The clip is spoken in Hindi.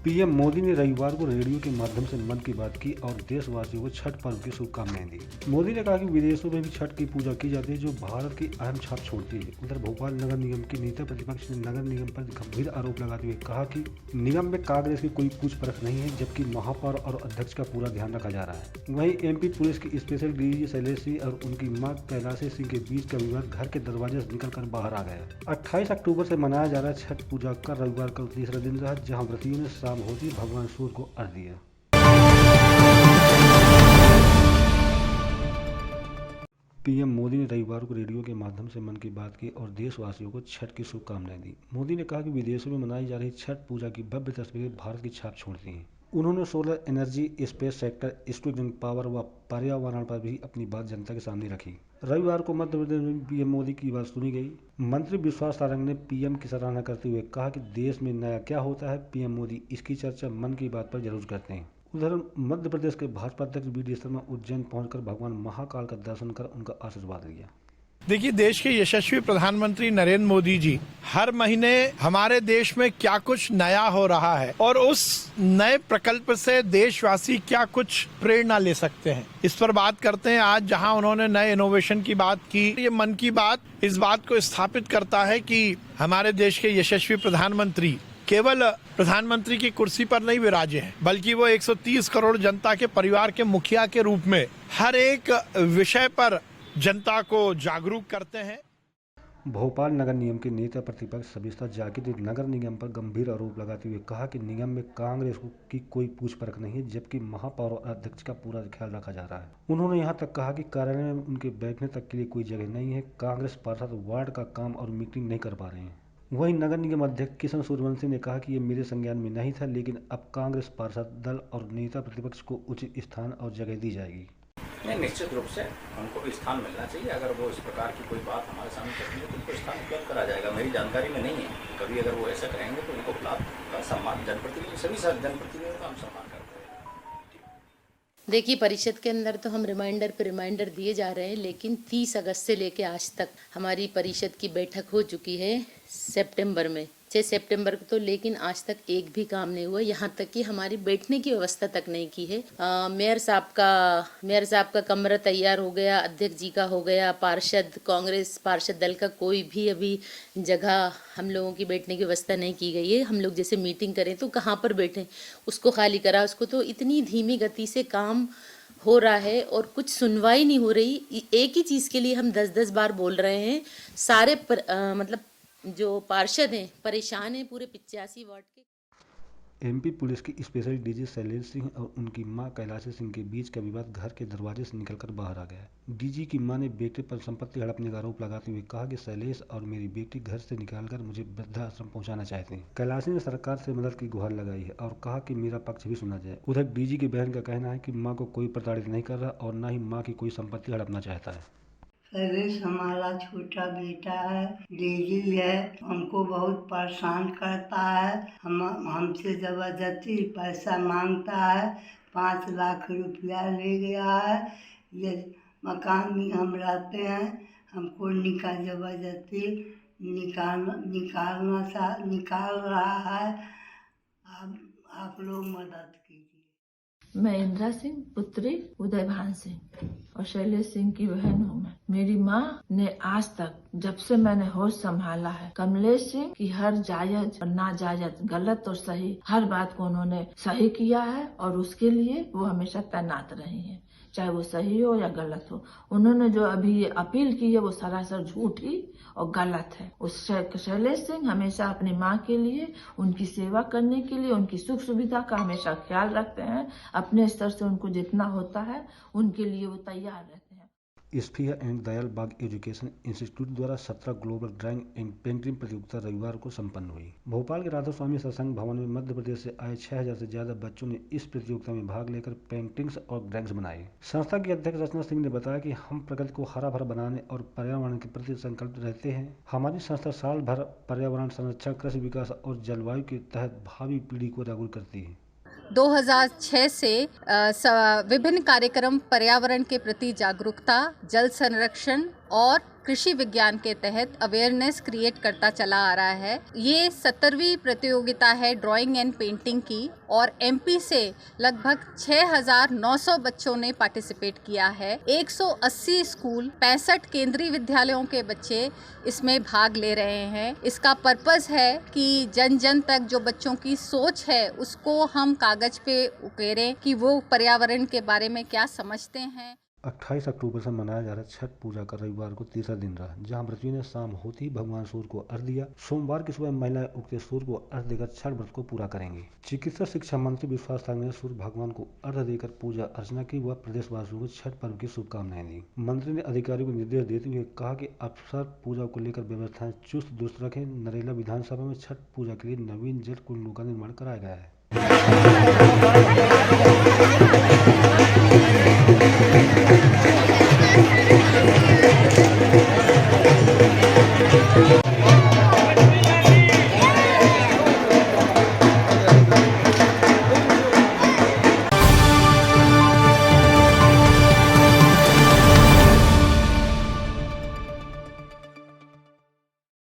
पीएम मोदी ने रविवार को रेडियो के माध्यम से मन की बात की और देशवासियों को छठ पर्व की शुभकामनाएं दी। मोदी ने कहा कि विदेशों में भी छठ की पूजा की जाती है जो भारत की अहम छाप छोड़ती है। उधर भोपाल नगर निगम के नेता प्रतिपक्ष ने नगर निगम पर गंभीर आरोप लगाते हुए कहा कि निगम में कांग्रेस की कोई पूछ परख नहीं है, जबकि महापौर और अध्यक्ष का पूरा ध्यान रखा जा रहा है। वहीं एमपी पुलिस की स्पेशल डीजी शैलेश सिंह और उनकी मां कैलाशी सिंह के बीच का विवाद घर के दरवाजे से निकलकर बाहर आ गया। 28 अक्टूबर से मनाया जा रहा छठ पूजा का रविवार का तीसरा दिन रहा, जहाँ व्रतियों ने शाम होती भगवान सूर्य को अर्घ्य दिया। पीएम मोदी ने रविवार को रेडियो के माध्यम से मन की बात की और देशवासियों को छठ की शुभकामनाएं दी। मोदी ने कहा कि विदेशों में मनाई जा रही छठ पूजा की भव्य तस्वीरें भारत की छाप छोड़ती हैं। उन्होंने solar energy, space sector, student power व पर्यावरण पर भी अपनी बात जनता के सामने रखी। रविवार को मध्य प्रदेश में पीएम मोदी की बात सुनी गई। मंत्री विश्वास सारंग ने पीएम की सराहना करते हुए कहा कि देश में नया क्या होता है, पीएम मोदी इसकी चर्चा मन की बात पर जरूर करते हैं। उधर मध्य प्रदेश के भाजपा अध्यक्ष वी.डी. शर्मा उज्जैन पहुंचकर भगवान महाकाल का दर्शन कर उनका आशीर्वाद लिया। देखिए, देश के यशस्वी प्रधानमंत्री नरेंद्र मोदी जी हर महीने हमारे देश में क्या कुछ नया हो रहा है और उस नए प्रकल्प से देशवासी क्या कुछ प्रेरणा ले सकते हैं, इस पर बात करते हैं। आज जहां उन्होंने नए इनोवेशन की बात की, ये मन की बात इस बात को स्थापित करता है कि हमारे देश के यशस्वी प्रधानमंत्री केवल प्रधानमंत्री की कुर्सी पर नहीं विराजे हैं, बल्कि वो 130 करोड़ जनता के परिवार के मुखिया के रूप में हर एक विषय पर जनता को जागरूक करते हैं। भोपाल नगर निगम के नेता प्रतिपक्ष सबिता जाकिर ने नगर निगम पर गंभीर आरोप लगाते हुए कहा कि निगम में कांग्रेस की कोई पूछ परख नहीं है, जबकि महापौर और अध्यक्ष का पूरा ख्याल रखा जा रहा है। उन्होंने यहां तक कहा कि कार्यालय में उनके बैठने तक के लिए कोई जगह नहीं है। कांग्रेस पार्षद वार्ड का काम और मीटिंग नहीं कर पा रहे हैं। वहीं नगर निगम अध्यक्ष किशन सूर्यवंशी ने कहा कि ये मेरे संज्ञान में नहीं था, लेकिन अब कांग्रेस पार्षद दल और नेता प्रतिपक्ष को उचित स्थान और जगह दी जाएगी। निश्चित रूप से उनको स्थान मिलना चाहिए। अगर वो इस प्रकार की कोई बात हमारे सामने करती है तो उनको स्थान उपलब्ध करा जाएगा। मेरी जानकारी में नहीं है, कभी अगर वो ऐसा करेंगे तो उनको लाभ का सम्मान जनप्रतिनिधि, सभी जनप्रतिनिधियों का हम सम्मान करते हैं। देखिए, परिषद के अंदर तो हम रिमाइंडर पे रिमाइंडर दिए जा रहे हैं, लेकिन 30 अगस्त से लेकर आज तक हमारी परिषद की बैठक हो चुकी है सितंबर में, 6 सितंबर को, तो लेकिन आज तक एक भी काम नहीं हुआ। यहाँ तक कि हमारी बैठने की व्यवस्था तक नहीं की है। मेयर साहब का कमरा तैयार हो गया, अध्यक्ष जी का हो गया, कांग्रेस पार्षद दल का कोई भी अभी जगह हम लोगों की बैठने की व्यवस्था नहीं की गई है। हम लोग जैसे मीटिंग करें तो कहाँ पर बैठें, उसको खाली करा, उसको तो इतनी धीमी गति से काम हो रहा है और कुछ सुनवाई नहीं हो रही। एक ही चीज़ के लिए हम 10-10 बार बोल रहे हैं। सारे मतलब जो पार्षद हैं परेशान हैं, पूरे 85 वार्ड के। एमपी पुलिस की स्पेशल डीजी शैलेश सिंह और उनकी मां कैलाशी सिंह के बीच का विवाद घर के दरवाजे से निकलकर बाहर आ गया। डीजी की मां ने बेटे पर संपत्ति हड़पने का आरोप लगाते हुए कहा कि शैलेश और मेरी बेटी घर से निकालकर मुझे वृद्धाश्रम पहुंचाना चाहते हैं। कैलाशी ने सरकार से मदद की गुहार लगाई है और कहा कि मेरा पक्ष भी सुना जाए। उधर डीजी की बहन का कहना है कि माँ को कोई प्रताड़ित नहीं कर रहा और न ही माँ की कोई संपत्ति हड़पना चाहता है। शैलेश हमारा छोटा बेटा है, डेजी है, हमको बहुत परेशान करता है। हमसे जबरदस्ती पैसा मांगता है। 5 लाख रुपया ले गया है। ये मकान में हम रहते हैं, हमको जबरदस्ती निकाल रहा है। आप लोग मदद कीजिए। मैं इंदिरा सिंह पुत्री उदयभान सिंह और शैलेश सिंह की बहन हूँ। मैं, मेरी माँ ने आज तक जब से मैंने होश संभाला है, कमलेश सिंह की हर जायज और नाजायज, गलत और सही, हर बात को उन्होंने सही किया है और उसके लिए वो हमेशा तैनात रही हैं, चाहे वो सही हो या गलत हो। उन्होंने जो अभी ये अपील की है वो सरासर झूठी और गलत है। उस शैलेश सिंह हमेशा अपनी माँ के लिए, उनकी सेवा करने के लिए, उनकी सुख सुविधा का हमेशा ख्याल रखते हैं। अपने स्तर से उनको जितना होता है उनके लिए वो तैयार रहते हैं। Sphere and Dayal Bagh education institute द्वारा 17 ग्लोबल ड्राइंग एंड पेंटिंग प्रतियोगिता रविवार को संपन्न हुई। भोपाल के राधा स्वामी सत्संग भवन में मध्य प्रदेश से आए 6000 से ज्यादा बच्चों ने इस प्रतियोगिता में भाग लेकर पेंटिंग्स और ड्राइंग्स बनाए। संस्था की अध्यक्ष रचना सिंह ने बताया कि हम प्रकृति को हरा भरा बनाने और पर्यावरण के प्रति संकल्पित रहते हैं। हमारी संस्था साल भर पर्यावरण संरक्षण, कृषि विकास और जलवायु के तहत भावी पीढ़ी को जागरूक करती है। 2006 से विभिन्न कार्यक्रम पर्यावरण के प्रति जागरूकता, जल संरक्षण और कृषि विज्ञान के तहत अवेयरनेस क्रिएट करता चला आ रहा है। ये 17वीं प्रतियोगिता है ड्राइंग एंड पेंटिंग की और एमपी से लगभग 6,900 बच्चों ने पार्टिसिपेट किया है। 180 स्कूल, 65 केंद्रीय विद्यालयों के बच्चे इसमें भाग ले रहे हैं। इसका पर्पस है कि जन जन तक जो बच्चों की सोच है उसको हम कागज पे उकेरें कि वो पर्यावरण के बारे में क्या समझते हैं। 28 अक्टूबर से मनाया जा रहा छठ पूजा का रविवार को तीसरा दिन रहा, जहां व्रतियों ने शाम होते ही भगवान सूर्य को अर्घ्य दिया। सोमवार की सुबह महिलाएं उगते सूर्य को अर्घ्य देकर छठ व्रत को पूरा करेंगी। चिकित्सा शिक्षा मंत्री विश्वास ठाकुर ने सूर्य भगवान को अर्घ्य देकर पूजा अर्चना की व प्रदेशवासियों को छठ पर्व की शुभकामनाएं दी। मंत्री ने अधिकारियों को निर्देश देते हुए कहा कि अवसर पूजा को लेकर व्यवस्थाएं चुस्त दुरुस्त रखें। नरेला विधानसभा में छठ पूजा के लिए नवीन जल कुंडों का निर्माण कराया गया है।